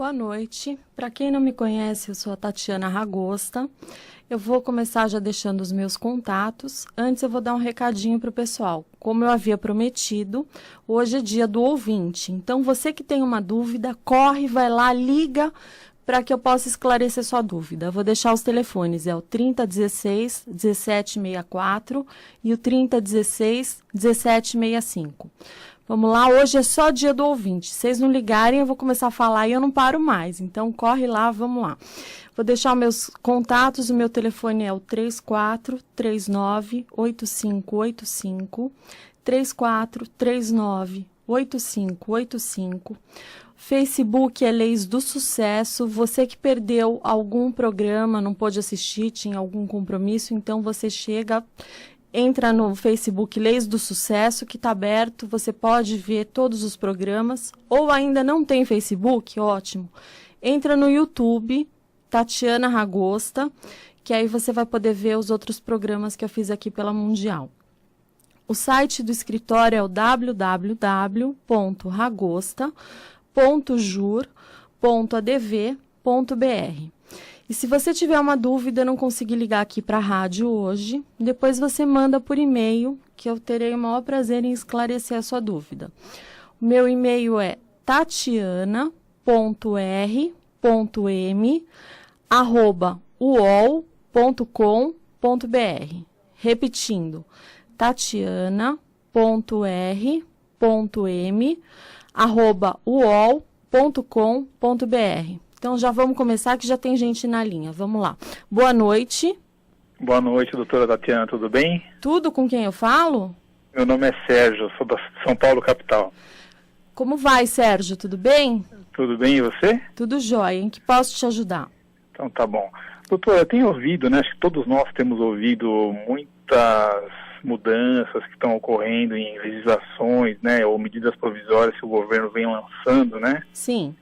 Boa noite. Para quem não me conhece, eu sou a Tatiana Ragosta. Eu vou começar já deixando os meus contatos. Antes eu vou dar um recadinho para o pessoal. Como eu havia prometido, hoje é dia do ouvinte. Então, você que tem uma dúvida, corre, vai lá, liga para que eu possa esclarecer sua dúvida. Eu vou deixar os telefones, é o 3016 1764 e o 3016 1765. Vamos lá, hoje é só dia do ouvinte. Se vocês não ligarem, eu vou começar a falar e eu não paro mais. Então, corre lá, vamos lá. Vou deixar meus contatos, o meu telefone é o 3439-8585, 3439-8585. Facebook é Leis do Sucesso. Você que perdeu algum programa, não pôde assistir, tinha algum compromisso, então você chega... Entra no Facebook Leis do Sucesso, que está aberto, você pode ver todos os programas. Ou ainda não tem Facebook? Ótimo. Entra no YouTube, Tatiana Ragosta, que aí você vai poder ver os outros programas que eu fiz aqui pela Mundial. O site do escritório é o www.ragosta.jur.adv.br. E se você tiver uma dúvida, não conseguir ligar aqui para a rádio hoje, depois você manda por e-mail, que eu terei o maior prazer em esclarecer a sua dúvida. O meu e-mail é tatiana.r.m@uol.com.br. Repetindo, tatiana.r.m@uol.com.br. Então, já vamos começar, que já tem gente na linha. Vamos lá. Boa noite. Boa noite, doutora Tatiana, tudo bem? Tudo, com quem eu falo? Meu nome é Sérgio, sou da São Paulo, capital. Como vai, Sérgio? Tudo bem? Tudo bem, e você? Tudo jóia. Em que posso te ajudar? Então, tá bom. Doutora, eu tenho ouvido, né, acho que todos nós temos ouvido muitas mudanças que estão ocorrendo em legislações, né, ou medidas provisórias que o governo vem lançando, né? Sim.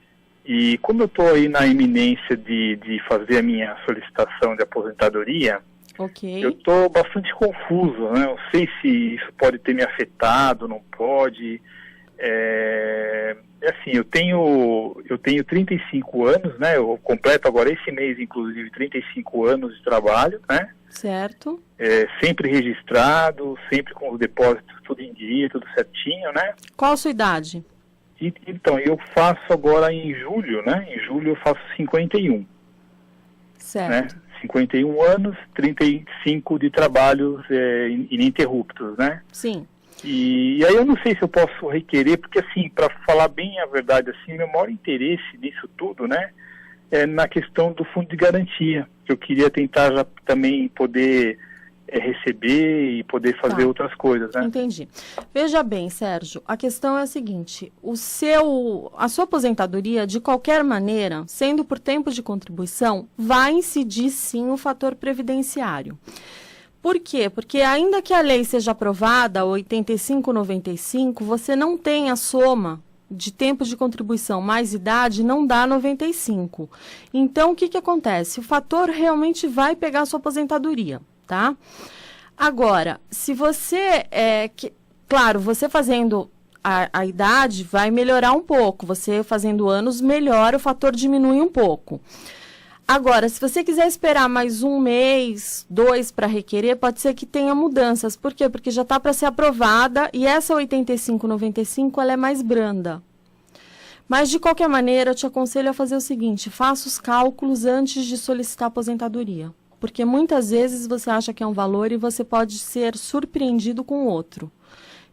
E como eu estou aí na iminência de fazer a minha solicitação de aposentadoria, eu estou bastante confuso, né? Não sei se isso pode ter me afetado, não pode. Assim, eu tenho 35 anos, né? Eu completo agora esse mês, inclusive, 35 anos de trabalho, né? Certo. Sempre registrado, sempre com os depósitos tudo em dia, tudo certinho, né? Qual a sua idade? Então, eu faço agora em julho, né? Em julho eu faço 51. Certo. Né? 51 anos, 35 de trabalhos ininterruptos, né? Sim. E aí eu não sei se eu posso requerer, porque assim, para falar bem a verdade, assim, meu maior interesse nisso tudo, né? É na questão do fundo de garantia. Eu queria tentar já também poder receber e poder fazer outras coisas, né? Entendi. Veja bem, Sérgio, a questão é a seguinte, a sua aposentadoria, de qualquer maneira, sendo por tempo de contribuição, vai incidir sim o fator previdenciário. Por quê? Porque ainda que a lei seja aprovada, 85-95, você não tem a soma de tempo de contribuição mais idade, não dá 95. Então, o que acontece? O fator realmente vai pegar a sua aposentadoria. Tá? Agora, se você, claro, você fazendo a idade vai melhorar um pouco, você fazendo anos melhora, o fator diminui um pouco. Agora, se você quiser esperar mais um mês, 2 para requerer, pode ser que tenha mudanças. Por quê? Porque já está para ser aprovada e essa 85-95 ela é mais branda. Mas, de qualquer maneira, eu te aconselho a fazer o seguinte, faça os cálculos antes de solicitar aposentadoria. Porque muitas vezes você acha que é um valor e você pode ser surpreendido com outro.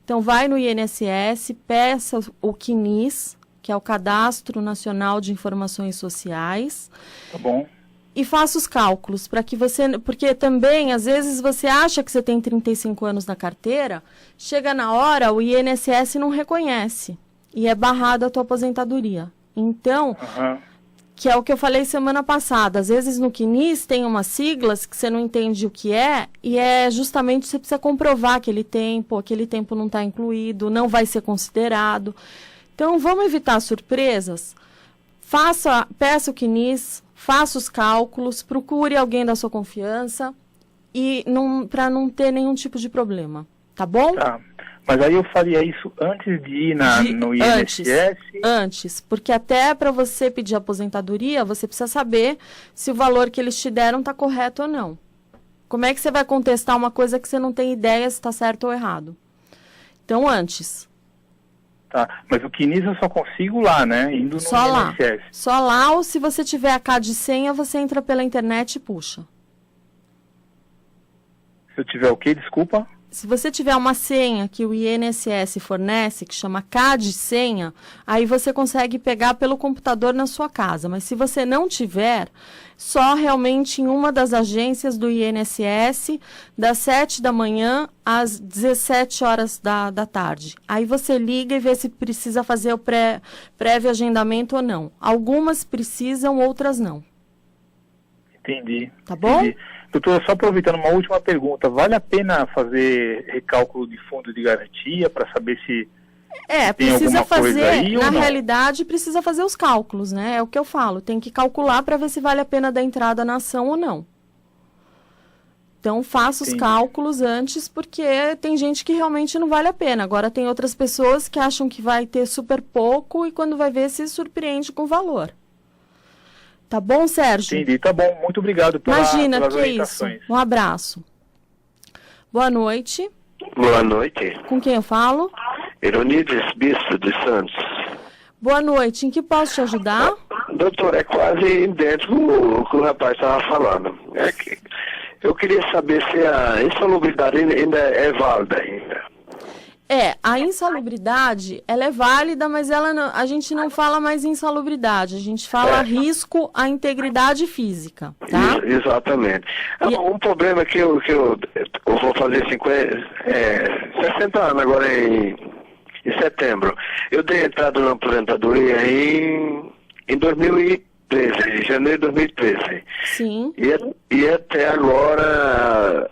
Então, vai no INSS, peça o CNIS, que é o Cadastro Nacional de Informações Sociais. Tá bom. E faça os cálculos, para que você... Porque também, às vezes, você acha que você tem 35 anos na carteira, chega na hora, o INSS não reconhece. E é barrada a tua aposentadoria. Então... Que é o que eu falei semana passada. Às vezes no CNIS tem umas siglas que você não entende o que é, e é justamente você precisa comprovar aquele tempo não está incluído, não vai ser considerado. Então, vamos evitar surpresas. Peça o CNIS, faça os cálculos, procure alguém da sua confiança, e para não ter nenhum tipo de problema. Tá bom? Tá. Mas aí eu faria isso antes de ir no INSS? Antes, porque até para você pedir aposentadoria, você precisa saber se o valor que eles te deram está correto ou não. Como é que você vai contestar uma coisa que você não tem ideia se está certo ou errado? Então, antes. Tá, mas o CNIS eu só consigo lá, né? Indo no INSS. Só lá, ou se você tiver a CAD de senha, você entra pela internet e puxa. Se eu tiver o quê? Desculpa? Se você tiver uma senha que o INSS fornece, que chama CAD senha, aí você consegue pegar pelo computador na sua casa. Mas se você não tiver, só realmente em uma das agências do INSS, das 7 da manhã às 17 horas da tarde. Aí você liga e vê se precisa fazer o prévio agendamento ou não. Algumas precisam, outras não. Entendi. Tá bom? Entendi. Doutor, só aproveitando uma última pergunta, vale a pena fazer recálculo de fundo de garantia para saber se tem precisa alguma coisa fazer, aí ou na não? realidade, precisa fazer os cálculos, né? É o que eu falo, tem que calcular para ver se vale a pena dar entrada na ação ou não. Então, faça os cálculos antes, porque tem gente que realmente não vale a pena. Agora, tem outras pessoas que acham que vai ter super pouco e quando vai ver, se surpreende com o valor. Tá bom, Sérgio? Entendi, tá bom. Muito obrigado pelas orientações. Isso. Um abraço. Boa noite. Boa noite. Com quem eu falo? Ironides Bispo de Santos. Boa noite. Em que posso te ajudar? Doutor, é quase idêntico o que o rapaz estava falando. Eu queria saber se a insalubridade ainda é válida ainda. A insalubridade, ela é válida, mas a gente não fala mais insalubridade, a gente fala risco à integridade física, tá? Exatamente. Um problema que eu vou fazer 60 anos agora em setembro. Eu dei entrada na aposentadoria em 2013, em janeiro de 2013. Sim. E até agora,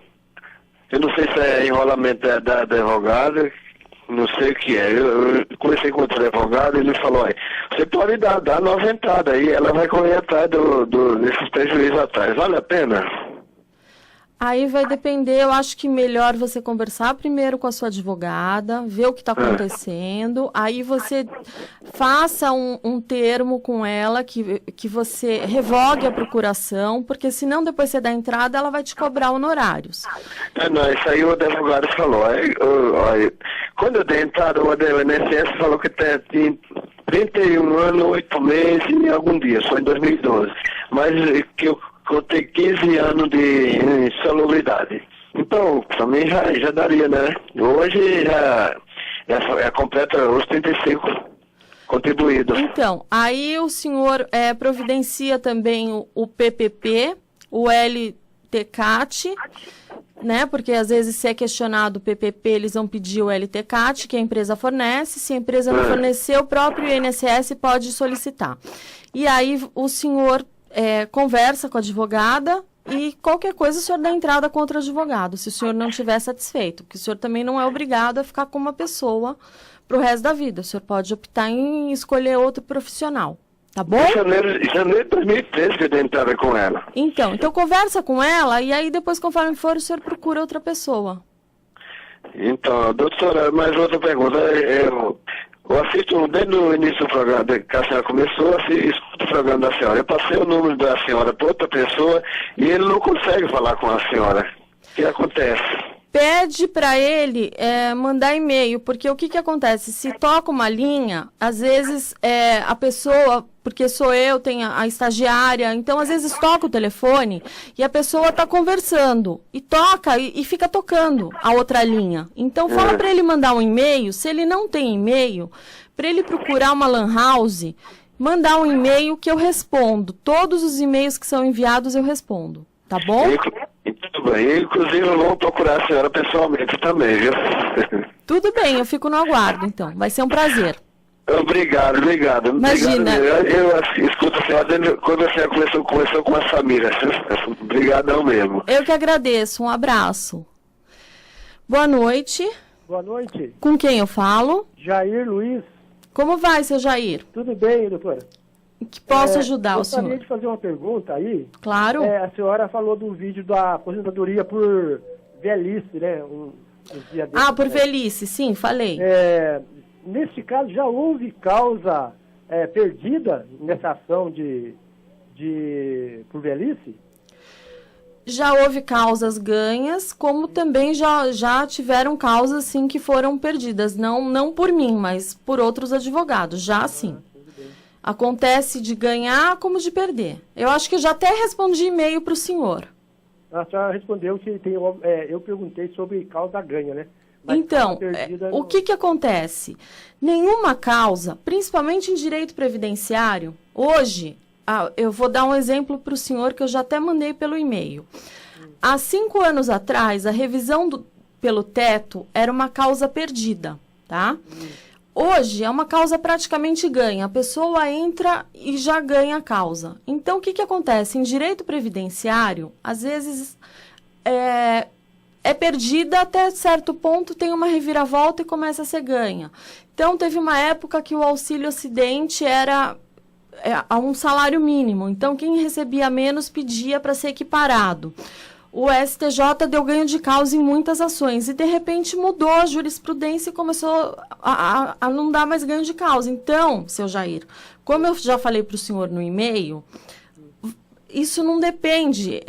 eu não sei se é enrolamento da advogada, não sei o que é. Eu comecei com outro advogado e ele falou, você pode dar nova entrada aí, ela vai correr atrás desses prejuízos atrás. Vale a pena? Aí vai depender, eu acho que melhor você conversar primeiro com a sua advogada, ver o que está acontecendo, aí você faça um termo com ela que você revogue a procuração, porque senão depois você dá entrada, ela vai te cobrar honorários. Não, isso aí o advogado falou. Quando eu dei entrada, o INSS falou que tem 31 anos, 8 meses e algum dia, só em 2012. Mas que eu contei 15 anos de insalubridade. Então, também já daria, né? Hoje já completa os 35 contribuídos. Então, aí o senhor providencia também o PPP, o LTCAT, né? Porque às vezes se é questionado o PPP, eles vão pedir o LTCAT, que a empresa fornece. Se a empresa não fornecer, o próprio INSS pode solicitar. E aí o senhor conversa com a advogada e qualquer coisa o senhor dá entrada contra o advogado, se o senhor não estiver satisfeito, porque o senhor também não é obrigado a ficar com uma pessoa para o resto da vida. O senhor pode optar em escolher outro profissional, tá bom? Janeiro de 2013 que eu dei entrada com ela. Então conversa com ela e aí depois, conforme for, o senhor procura outra pessoa. Então, doutora, mais outra pergunta. Eu assisto desde o início do programa, que a senhora começou, escuto o programa da senhora. Eu passei o número da senhora para outra pessoa e ele não consegue falar com a senhora. O que acontece? Pede para ele mandar e-mail, porque o que acontece? Se toca uma linha, às vezes a pessoa, porque sou eu, tem a estagiária, então às vezes toca o telefone e a pessoa está conversando e toca e fica tocando a outra linha. Então fala para ele mandar um e-mail, se ele não tem e-mail, para ele procurar uma lan house, mandar um e-mail que eu respondo. Todos os e-mails que são enviados eu respondo, tá bom? Tudo bem, inclusive eu vou procurar a senhora pessoalmente também, viu? Tudo bem, eu fico no aguardo, então. Vai ser um prazer. Obrigado. Imagina. Eu escuto a senhora quando a senhora começou com a Samira. Obrigadão mesmo. Eu que agradeço, um abraço. Boa noite. Boa noite. Com quem eu falo? Jair Luiz. Como vai, seu Jair? Tudo bem, doutora? Que posso ajudar o senhor? Eu gostaria de fazer uma pergunta aí. Claro. A senhora falou do vídeo da aposentadoria por velhice, né? dia desses, por né? velhice, sim, falei. Nesse caso, já houve causa perdida nessa ação por velhice? Já houve causas ganhas, como também já tiveram causas, sim, que foram perdidas. Não por mim, mas por outros advogados, já sim. Acontece de ganhar como de perder. Eu acho que eu já até respondi e-mail para o senhor. A senhora respondeu que eu perguntei sobre causa ganha, né? Mas Então, causa perdida o que acontece? Nenhuma causa, principalmente em direito previdenciário, hoje, eu vou dar um exemplo para o senhor que eu já até mandei pelo e-mail. Há 5 anos atrás, a revisão pelo teto era uma causa perdida, tá? Hoje é uma causa praticamente ganha. A pessoa entra e já ganha a causa. Então, o que acontece? Em direito previdenciário, às vezes é perdida até certo ponto, tem uma reviravolta e começa a ser ganha. Então, teve uma época que o auxílio acidente era a um salário mínimo. Então, quem recebia menos pedia para ser equiparado. O STJ deu ganho de causa em muitas ações e, de repente, mudou a jurisprudência e começou a não dar mais ganho de causa. Então, seu Jair, como eu já falei para o senhor no e-mail, isso não depende.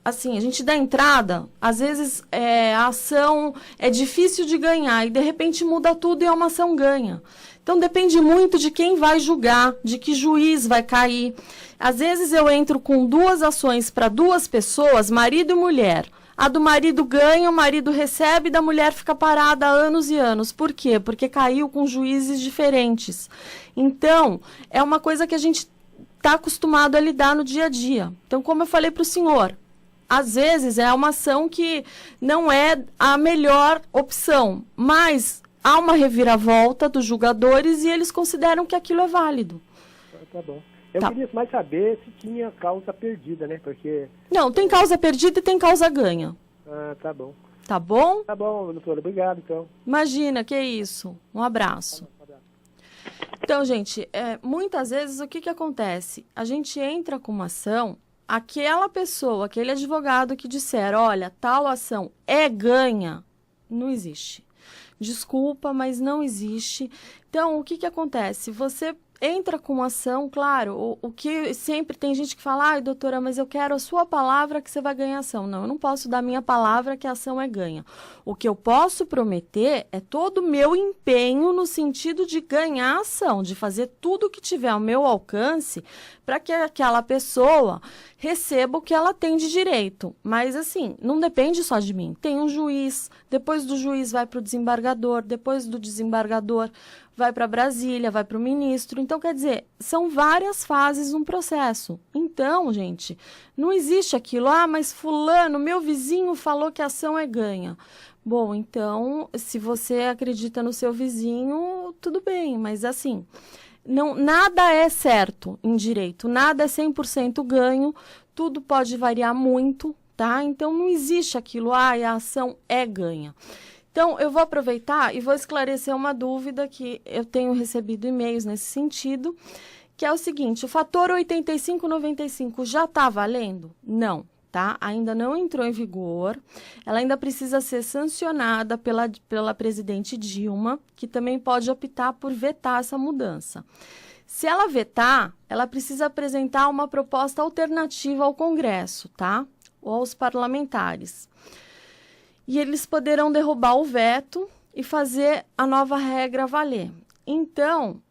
Assim, a gente dá entrada, às vezes a ação é difícil de ganhar e, de repente, muda tudo e é uma ação ganha. Então, depende muito de quem vai julgar, de que juiz vai cair. Às vezes, eu entro com 2 ações para 2 pessoas, marido e mulher. A do marido ganha, o marido recebe, da mulher fica parada há anos e anos. Por quê? Porque caiu com juízes diferentes. Então, é uma coisa que a gente está acostumado a lidar no dia a dia. Então, como eu falei para o senhor, às vezes é uma ação que não é a melhor opção, mas há uma reviravolta dos julgadores e eles consideram que aquilo é válido. Tá bom. Eu queria mais saber se tinha causa perdida, né? Porque... Não, tem causa perdida e tem causa ganha. Tá bom. Tá bom? Tá bom, doutora. Obrigado, então. Imagina, que isso. Um abraço. Então, gente, muitas vezes o que acontece? A gente entra com uma ação, aquela pessoa, aquele advogado que disser, olha, tal ação é ganha, não existe. Desculpa, mas não existe. Então, o que acontece? Você entra com ação, claro, o que sempre tem gente que fala, ai, doutora, mas eu quero a sua palavra que você vai ganhar ação. Não, eu não posso dar minha palavra que a ação é ganha. O que eu posso prometer é todo o meu empenho no sentido de ganhar a ação, de fazer tudo o que tiver ao meu alcance para que aquela pessoa receba o que ela tem de direito. Mas, assim, não depende só de mim. Tem um juiz, depois do juiz vai para o desembargador, depois do desembargador vai para Brasília, vai para o ministro. Então, quer dizer, são várias fases no processo. Então, gente, não existe aquilo, mas fulano, meu vizinho falou que a ação é ganha. Bom, então, se você acredita no seu vizinho, tudo bem, mas assim, nada é certo em direito, nada é 100% ganho, tudo pode variar muito, tá? Então, não existe aquilo, a ação é ganha. Então, eu vou aproveitar e vou esclarecer uma dúvida que eu tenho recebido e-mails nesse sentido, que é o seguinte, o fator 8595 já está valendo? Não, tá? Ainda não entrou em vigor, ela ainda precisa ser sancionada pela presidente Dilma, que também pode optar por vetar essa mudança. Se ela vetar, ela precisa apresentar uma proposta alternativa ao Congresso, tá? Ou aos parlamentares. E eles poderão derrubar o veto e fazer a nova regra valer. Então,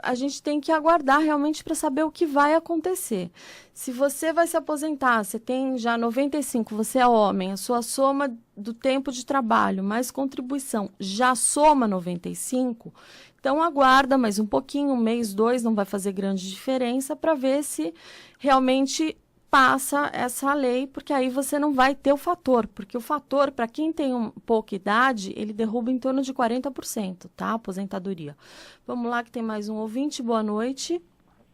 a gente tem que aguardar realmente para saber o que vai acontecer. Se você vai se aposentar, você tem já 95, você é homem, a sua soma do tempo de trabalho mais contribuição já soma 95, então aguarda mais um pouquinho, 1 mês, 2, não vai fazer grande diferença para ver se realmente passa essa lei, porque aí você não vai ter o fator, porque o fator, para quem tem pouca idade, ele derruba em torno de 40%, tá? Aposentadoria. Vamos lá que tem mais um ouvinte, boa noite.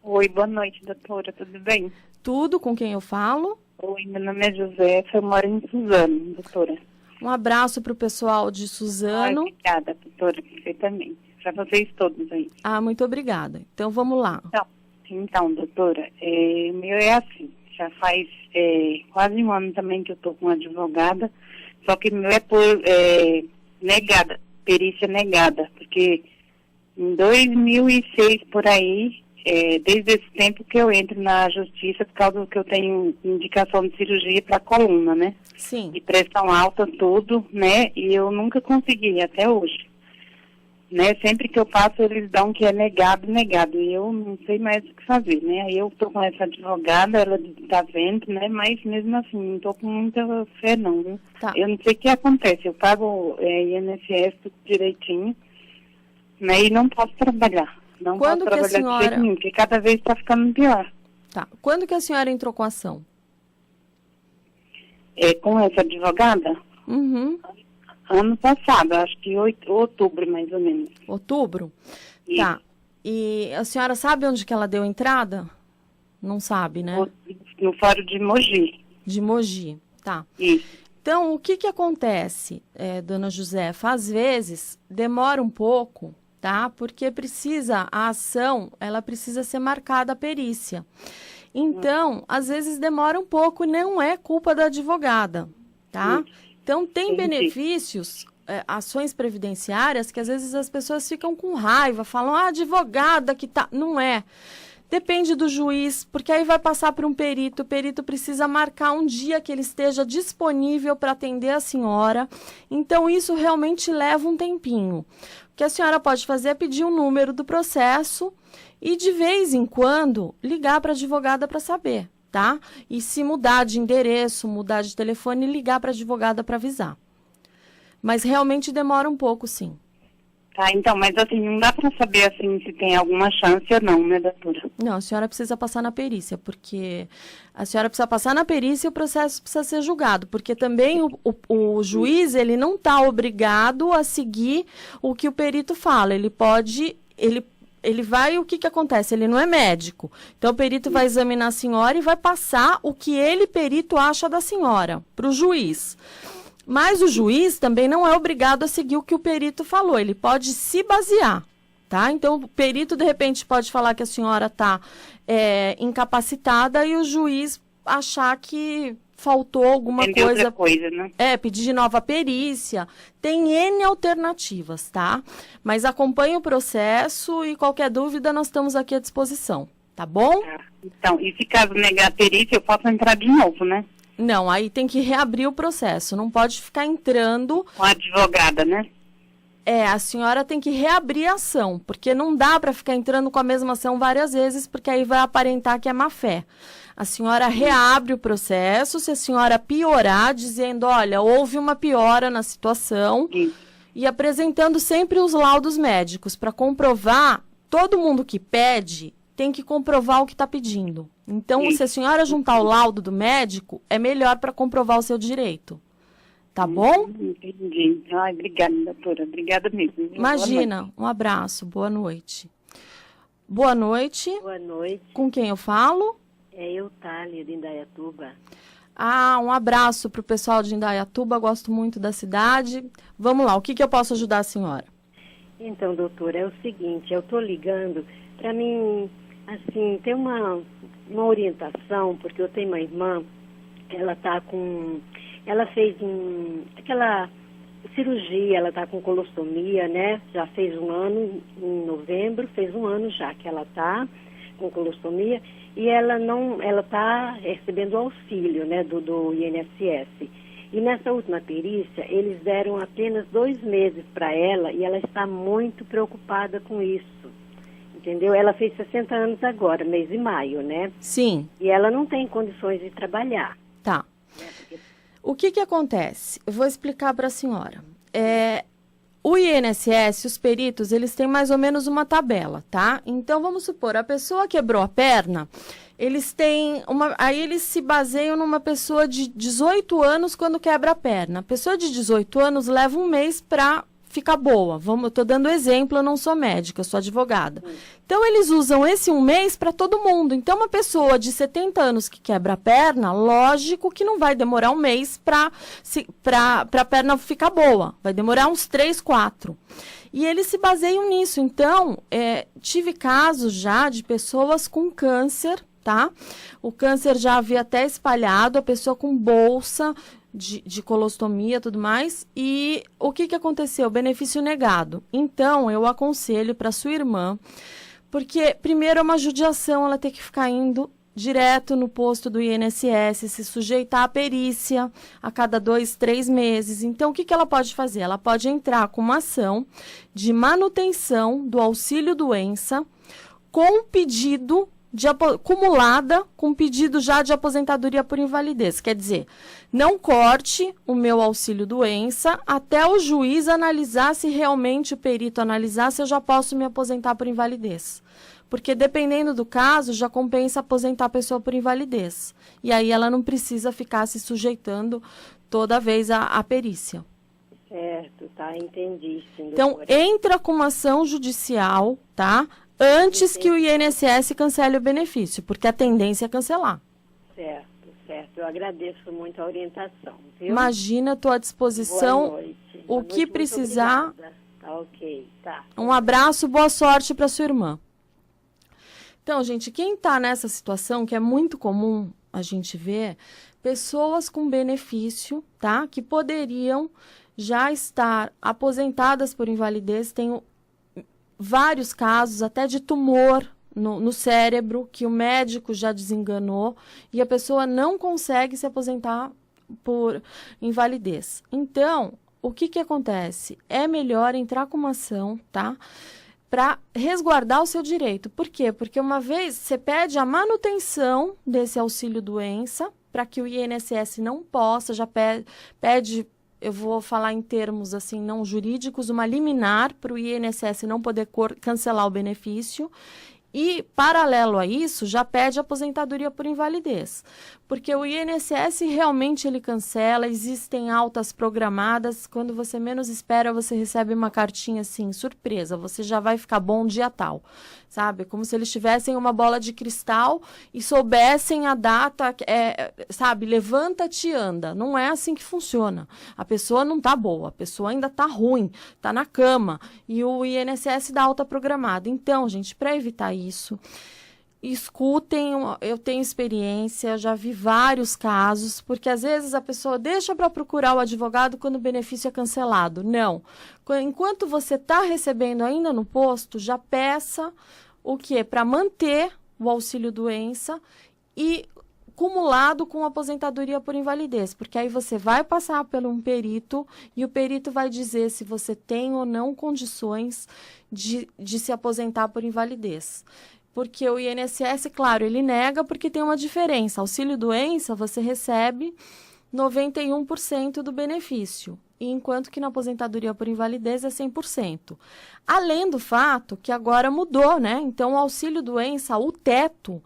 Oi, boa noite, doutora, tudo bem? Tudo, com quem eu falo? Oi, meu nome é José, eu moro em Suzano, doutora. Um abraço para o pessoal de Suzano. Obrigada, doutora, perfeitamente. Para vocês todos aí. Muito obrigada. Então, vamos lá. Então doutora, o meu é assim. Já faz quase um ano também que eu estou com uma advogada, só que meu é por negada, perícia negada, porque em 2006, por aí, desde esse tempo que eu entro na justiça, por causa que eu tenho indicação de cirurgia para coluna, né? Sim. E pressão alta, tudo, né? E eu nunca consegui, até hoje. Né? Sempre que eu passo, eles dão que é negado, e eu não sei mais o que fazer, né? Aí eu tô com essa advogada, ela tá vendo, né? Mas mesmo assim, não tô com muita fé, não, viu? Tá. Eu não sei o que acontece, eu pago INSS tudo direitinho, né? E não posso trabalhar. Não Quando posso que a trabalhar de jeito senhora... nenhum, porque cada vez tá ficando pior. Tá. Quando que a senhora entrou com a ação? Com essa advogada, Uhum. ano passado, acho que outubro, mais ou menos. Outubro? Isso. Tá. E a senhora sabe onde que ela deu entrada? Não sabe, né? No Fórum de Mogi. De Mogi. Tá. Isso. Então, o que acontece, dona Josefa? Às vezes, demora um pouco, tá? Porque a ação, ela precisa ser marcada a perícia. Então, às vezes demora um pouco e não é culpa da advogada, tá? Então, tem Entendi. benefícios, ações previdenciárias, que às vezes as pessoas ficam com raiva, falam, advogada que tá... Não é. Depende do juiz, porque aí vai passar para um perito. O perito precisa marcar um dia que ele esteja disponível para atender a senhora. Então, isso realmente leva um tempinho. O que a senhora pode fazer é pedir o número do processo e, de vez em quando, ligar para a advogada para saber, tá? E se mudar de endereço, mudar de telefone, ligar para a advogada para avisar. Mas realmente demora um pouco, sim. Tá, então, mas assim, não dá para saber assim se tem alguma chance ou não, né, doutora? Não, a senhora precisa passar na perícia, porque a senhora precisa passar na perícia e o processo precisa ser julgado, porque também o juiz, ele não está obrigado a seguir o que o perito fala, ele pode, ele vai, o que acontece? Ele não é médico, então o perito vai examinar a senhora e vai passar o que ele, perito, acha da senhora para o juiz. Mas o juiz também não é obrigado a seguir o que o perito falou, ele pode se basear, tá? Então, o perito, de repente, pode falar que a senhora está incapacitada e o juiz achar que faltou alguma Entendeu coisa. outra coisa, né? Pedir de nova perícia. Tem N alternativas, tá? Mas acompanhe o processo e qualquer dúvida nós estamos aqui à disposição, tá bom? Tá. Então, e se caso negar a perícia, eu posso entrar de novo, né? Não, aí tem que reabrir o processo, não pode ficar entrando... Com a advogada, né? A senhora tem que reabrir a ação, porque não dá para ficar entrando com a mesma ação várias vezes, porque aí vai aparentar que é má fé. A senhora reabre o processo, se a senhora piorar, dizendo, olha, houve uma piora na situação, e apresentando sempre os laudos médicos para comprovar, todo mundo que pede tem que comprovar o que está pedindo. Então, se a senhora juntar o laudo do médico, é melhor para comprovar o seu direito. Tá bom? Entendi. Ai, obrigada, doutora. Obrigada mesmo. Imagina. Um abraço. Boa noite. Boa noite. Boa noite. Com quem eu falo? É eu, Thalia, de Indaiatuba. Um abraço para o pessoal de Indaiatuba. Gosto muito da cidade. Vamos lá. O que eu posso ajudar a senhora? Então, doutora, é o seguinte. Eu estou ligando para mim, assim, ter uma orientação, porque eu tenho uma irmã, ela fez aquela cirurgia, ela está com colostomia, né? Já fez um ano, em novembro, fez um ano já que ela está com colostomia, e ela está recebendo auxílio, né, do INSS. E nessa última perícia, eles deram apenas 2 meses para ela, e ela está muito preocupada com isso. Entendeu? Ela fez 60 anos agora, mês de maio, né? Sim. E ela não tem condições de trabalhar. Tá. O que acontece? Eu vou explicar para a senhora. O INSS, os peritos, eles têm mais ou menos uma tabela, tá? Então, vamos supor, a pessoa quebrou a perna, aí eles se baseiam numa pessoa de 18 anos quando quebra a perna. A pessoa de 18 anos leva um mês para ficar boa. Eu tô dando exemplo, eu não sou médica, eu sou advogada. Então, eles usam esse um mês para todo mundo. Então, uma pessoa de 70 anos que quebra a perna, lógico que não vai demorar um mês para a perna ficar boa. Vai demorar uns 3, 4. E eles se baseiam nisso. Então, tive casos já de pessoas com câncer, tá? O câncer já havia até espalhado, a pessoa com bolsa de colostomia e tudo mais. E o que aconteceu? Benefício negado. Então, eu aconselho para sua irmã, porque, primeiro, é uma judiação ela ter que ficar indo direto no posto do INSS, se sujeitar à perícia a cada 2, 3 meses. Então, o que ela pode fazer? Ela pode entrar com uma ação de manutenção do auxílio-doença com pedido acumulada com pedido já de aposentadoria por invalidez. Quer dizer, não corte o meu auxílio-doença até o juiz analisar se realmente o perito analisar se eu já posso me aposentar por invalidez. Porque dependendo do caso, já compensa aposentar a pessoa por invalidez. E aí ela não precisa ficar se sujeitando toda vez à perícia. Certo, tá, entendi. Sim, então, entra com uma ação judicial, tá? Antes que o INSS cancele o benefício, porque a tendência é cancelar. Certo, certo. Eu agradeço muito a orientação, viu? Imagina, estou à disposição. Boa noite. O Boa que noite, precisar. Tá ok, tá. Um abraço, boa sorte para sua irmã. Então, gente, quem está nessa situação, que é muito comum a gente ver, pessoas com benefício, tá? Que poderiam já estar aposentadas por invalidez, tem vários casos até de tumor no cérebro, que o médico já desenganou, e a pessoa não consegue se aposentar por invalidez. Então, o que acontece? É melhor entrar com uma ação, tá? Para resguardar o seu direito. Por quê? Porque uma vez você pede a manutenção desse auxílio-doença, para que o INSS não possa, já pede, eu vou falar em termos assim não jurídicos, uma liminar para o INSS não poder cancelar o benefício. E, paralelo a isso, já pede aposentadoria por invalidez. Porque o INSS realmente ele cancela, existem altas programadas, quando você menos espera, você recebe uma cartinha assim, surpresa, você já vai ficar bom dia tal, sabe? Como se eles tivessem uma bola de cristal e soubessem a data, sabe? Levanta-te e anda. Não é assim que funciona. A pessoa não está boa, a pessoa ainda está ruim, está na cama, e o INSS dá alta programada. Então, gente, para evitar isso, escutem, eu tenho experiência, já vi vários casos, porque às vezes a pessoa deixa para procurar o advogado quando o benefício é cancelado. Não. Enquanto você está recebendo ainda no posto, já peça o quê? Para manter o auxílio-doença e acumulado com aposentadoria por invalidez, porque aí você vai passar por um perito e o perito vai dizer se você tem ou não condições de se aposentar por invalidez. Porque o INSS, claro, ele nega porque tem uma diferença. Auxílio-doença, você recebe 91% do benefício, enquanto que na aposentadoria por invalidez é 100%. Além do fato que agora mudou, né? Então, o auxílio-doença, o teto,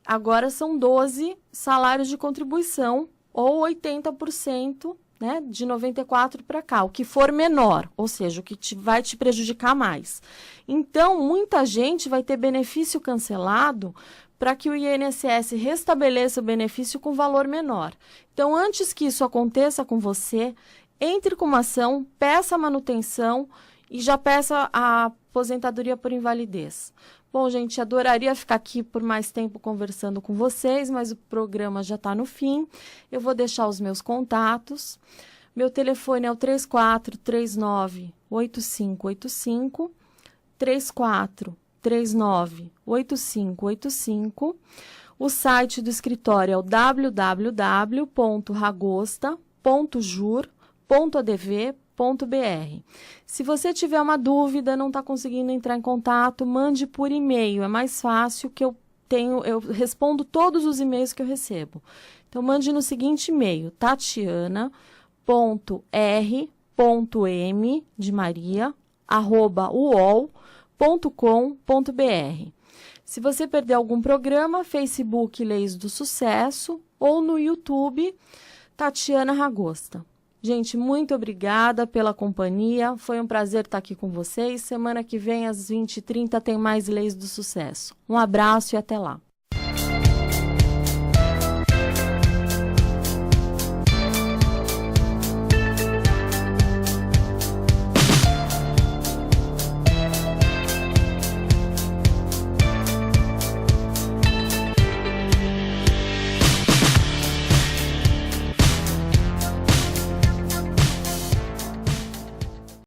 agora são 12 salários de contribuição, ou 80%, né, de 94 para cá, o que for menor, ou seja, o que vai te prejudicar mais. Então, muita gente vai ter benefício cancelado para que o INSS restabeleça o benefício com valor menor. Então, antes que isso aconteça com você, entre com uma ação, peça a manutenção e já peça a aposentadoria por invalidez. Bom, gente, adoraria ficar aqui por mais tempo conversando com vocês, mas o programa já está no fim. Eu vou deixar os meus contatos. Meu telefone é o 3439-8585, 3439-8585. O site do escritório é o www.ragosta.jur.adv.br. Se você tiver uma dúvida, não está conseguindo entrar em contato, mande por e-mail, é mais fácil, que eu respondo todos os e-mails que eu recebo. Então, mande no seguinte e-mail, tatiana.r.m de Maria, @uol.com.br. Se você perder algum programa, Facebook Leis do Sucesso ou no YouTube, Tatiana Ragosta. Gente, muito obrigada pela companhia. Foi um prazer estar aqui com vocês. Semana que vem, às 20h30, tem mais Leis do Sucesso. Um abraço e até lá.